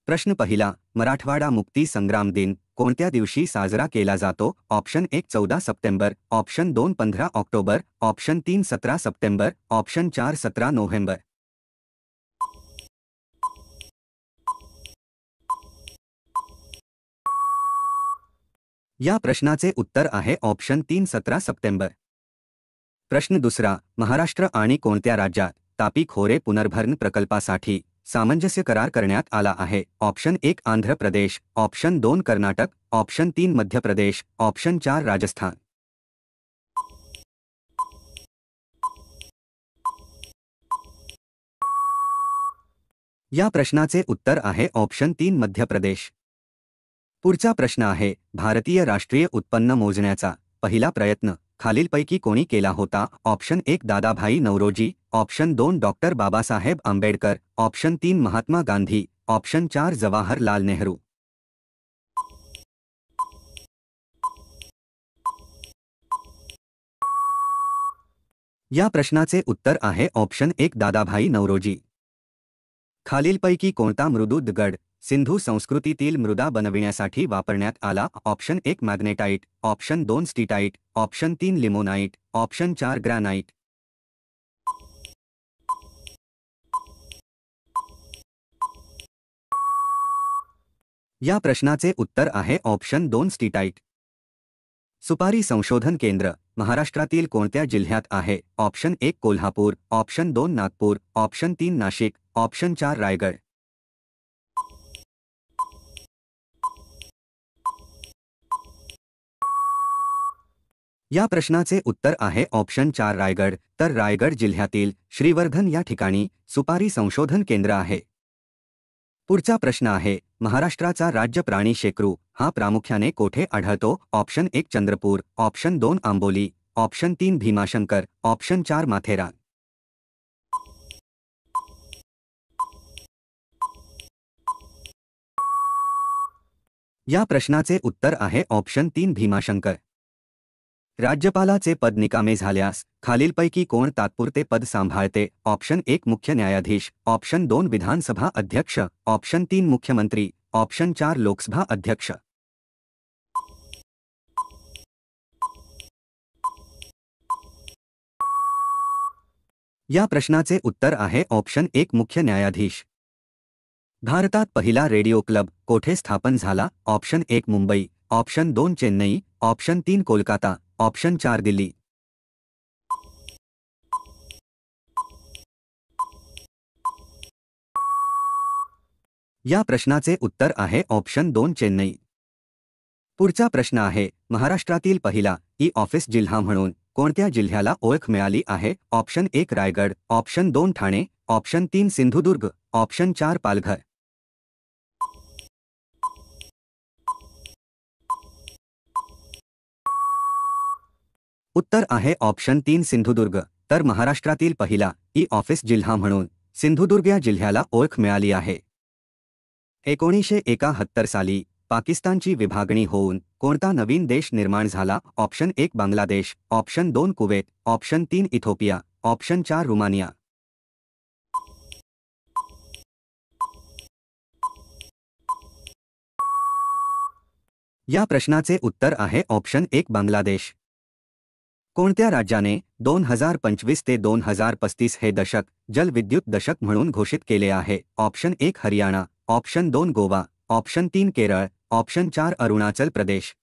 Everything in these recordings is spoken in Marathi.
प्रश्न पहिला, मराठवाडा मुक्ती संग्राम दिन कोणत्या दिवशी साजरा केला जातो? Option 1 14 September, option 2 15 October, option 3 17 September, option 4 17 November. या प्रश्नाचे उत्तर आहे ऑप्शन 3 17 सप्टेंबर. प्रश्न दुसरा, महाराष्ट्र आणि कोणत्या राज्यात तापी खोरे पुनर्भरण प्रकल्पासाठी सामंजस्य करार करण्यात आला आहे? Option 1 Andhra Pradesh, option 2 Karnataka, option 3 Madhya Pradesh, option 4 Rajasthan. या प्रश्नाचे उत्तर आहे ऑप्शन 3 मध्य प्रदेश. पुढचा प्रश्न आहे, भारतीय राष्ट्रीय उत्पन्न मोजण्याचा पहिला प्रयत्न खालीलपैकी कोणी केला होता? Option 1 Dadabhai Naoroji, option 2 doctor Babasaheb Ambedkar, option 3 Mahatma Gandhi, option 4 Jawaharlal Nehru. या प्रश्नाचे उत्तर आहे ऑप्शन 1 दादाभाई नौरोजी. खालीलपैकी कोणता मृदू दगड सिंधू संस्कृतीतील मृदा बनविण्यासाठी वापरण्यात आला? Option 1 magnetite, option 2 steatite, option 3 limonite, option 4 granite. या प्रश्नाचे उत्तर आहे ऑप्शन 2 स्टीटाइट. सुपारी संशोधन केंद्र महाराष्ट्रातील कोणत्या जिल्ह्यात आहे? Option 1 Kolhapur, option 2 Nagpur, option 3 Nashik, option 4 Raigad. या प्रश्नाचे उत्तर आहे ऑप्शन 4 रायगड. तर रायगड जिल्ह्यातील श्रीवर्धन या ठिकाणी सुपारी संशोधन केंद्र आहे. पुढचा प्रश्न आहे, महाराष्ट्राचा राज्य प्राणी शेकरू हा प्रामुख्याने कोठे आढळतो? Option 1 Chandrapur, option 2 Amboli, option 3 Bhimashankar, option 4 Matheran. या प्रश्नाचे उत्तर आहे ऑप्शन 3 भीमाशंकर. राज्यपालाचे पद निकामे झाल्यास खालीलपैकी कोण तात्पुरते पद सांभाळते? ऑप्शन 1 मुख्य न्यायाधीश, ऑप्शन 2 विधानसभा अध्यक्ष, ऑप्शन 3 मुख्यमंत्री, ऑप्शन 4 लोकसभा अध्यक्ष. या प्रश्नाचे उत्तर आहे ऑप्शन 1 मुख्य न्यायाधीश. भारतात पहिला रेडिओ क्लब कोठे स्थापन झाला? Option 1 Mumbai, option 2 Chennai, option 3 Kolkata, option 4 Delhi. या प्रश्नाचे उत्तर आहे ऑप्शन 2 चेन्नई. पुढचा प्रश्न आहे, महाराष्ट्रातील पहिला ई-ऑफिस जिल्हा म्हणून कोणत्या जिल्ह्याला ओळख मिळाली आहे? Option 1 Raigad, option 2 Thane, option 3 Sindhudurg, option 4 Palghar. उत्तर आहे ऑप्शन 3 सिंधुदुर्ग. तर महाराष्ट्रातील पहिला ई-ऑफिस जिल्हा म्हणून सिंधुदुर्ग या जिल्ह्याला ओळख मिळाली आहे. 1971 साली पाकिस्तानची विभागणी होऊन कोणता नवीन देश निर्माण झाला? Option 1 Bangladesh, option 2 Kuwait, option 3 Ethiopia, option 4 Romania. या प्रश्नाचे उत्तर आहे ऑप्शन 1 बांगलादेश. कोणत्या राज्याने 2025 ते 2035 हे दशक जलविद्युत दशक म्हणून घोषित केले आहे? Option 1 Haryana, option 2 Goa, option 3 Kerala, option 4 Arunachal Pradesh.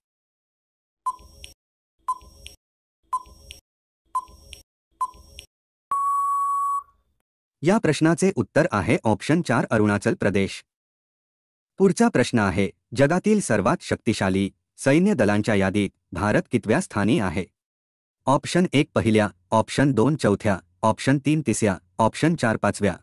या प्रश्नाचे उत्तर आहे ऑप्शन 4 अरुणाचल प्रदेश. पुढचा प्रश्न आहे, जगातील सर्वात शक्तिशाली सैन्य दलांच्या यादीत भारत कितव्या स्थानी आहे? ऑप्शन 1 पहिल्या, ऑप्शन 2 चौथ्या, ऑप्शन 3 तिसऱ्या, ऑप्शन 4 पाचव्या.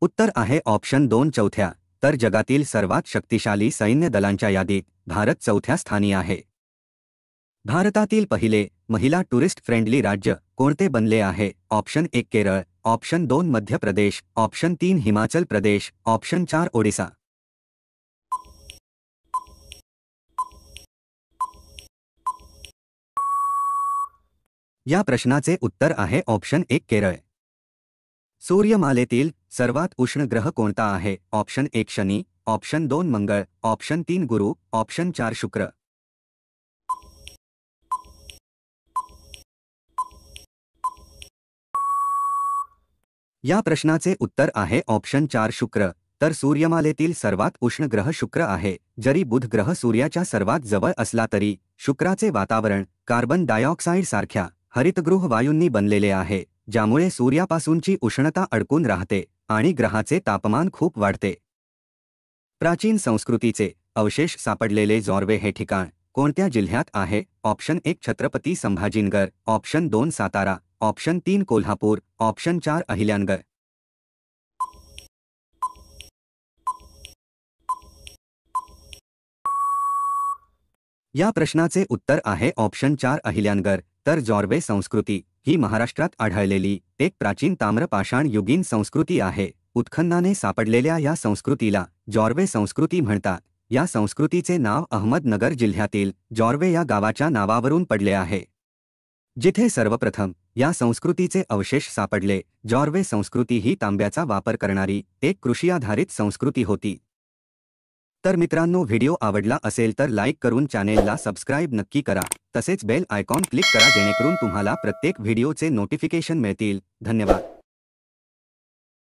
उत्तर आहे ऑप्शन 2 चौथ्या. तर जगातील सर्वात शक्तिशाली सैन्य दलांच्या यादीत भारत चौथ्या स्थानी आहे. भारतातील पहिले महिला टुरिस्ट फ्रेंडली राज्य कोणते बनले आहे? Option 1 Kerala, option 2 Madhya Pradesh, option 3 Himachal Pradesh, option 4 Odisha. या प्रश्नाचे उत्तर आहे ऑप्शन 1 केरळ। सूर्यमालेतील सर्वात उष्ण ग्रह कोणता आहे? ऑप्शन 1 शनी, ऑप्शन 2 मंगळ, ऑप्शन 3 गुरु, ऑप्शन 4 शुक्र। या प्रश्नाचे उत्तर आहे ऑप्शन 4 शुक्र। तर सूर्यमालेतील सर्वात उष्ण ग्रह शुक्र आहे। जरी बुध ग्रह सूर्याच्या सर्वात जवळ असला तरी शुक्राचे वातावरण कार्बन डायऑक्साईड सारख्या हरितगृह वायूंनी बनलेले आहे, ज्यामुळे सूर्यापासूनची उष्णता अडकून राहते आणि ग्रहाचे तापमान खूप वाढते। प्राचीन संस्कृतीचे अवशेष सापडलेले जॉर्वे हे ठिकाण कोणत्या जिल्ह्यात आहे? Option 1 Chhatrapati Sambhajinagar, option 2 Satara, option 3 Kolhapur, option 4 Ahilyanagar. या प्रश्नाचे उत्तर आहे ऑप्शन 4 अहिल्यानगर। तर जॉर्वे संस्कृती ही महाराष्ट्रात आढळलेली एक प्राचीन ताम्रपाषाण युगीन संस्कृती आहे। उत्खननाने सापडलेल्या या संस्कृतीला जॉर्वे संस्कृती म्हणतात। या संस्कृतीचे नाव अहमदनगर जिल्ह्यातील जॉर्वे या गावाच्या नावावरून पडले आहे, जिथे सर्वप्रथम या संस्कृतीचे अवशेष सापडले। जॉर्वे संस्कृती ही तांब्याचा वापर करणारी एक कृषी-आधारित संस्कृती होती। तर मित्रांनो, व्हिडिओ आवडला असेल तर लाईक करून चॅनेलला सबस्क्राईब नक्की करा। तसेच बेल आयकॉन क्लिक करा जेणेकरून तुम्हाला प्रत्येक व्हिडिओचे नोटिफिकेशन मिळतील। धन्यवाद।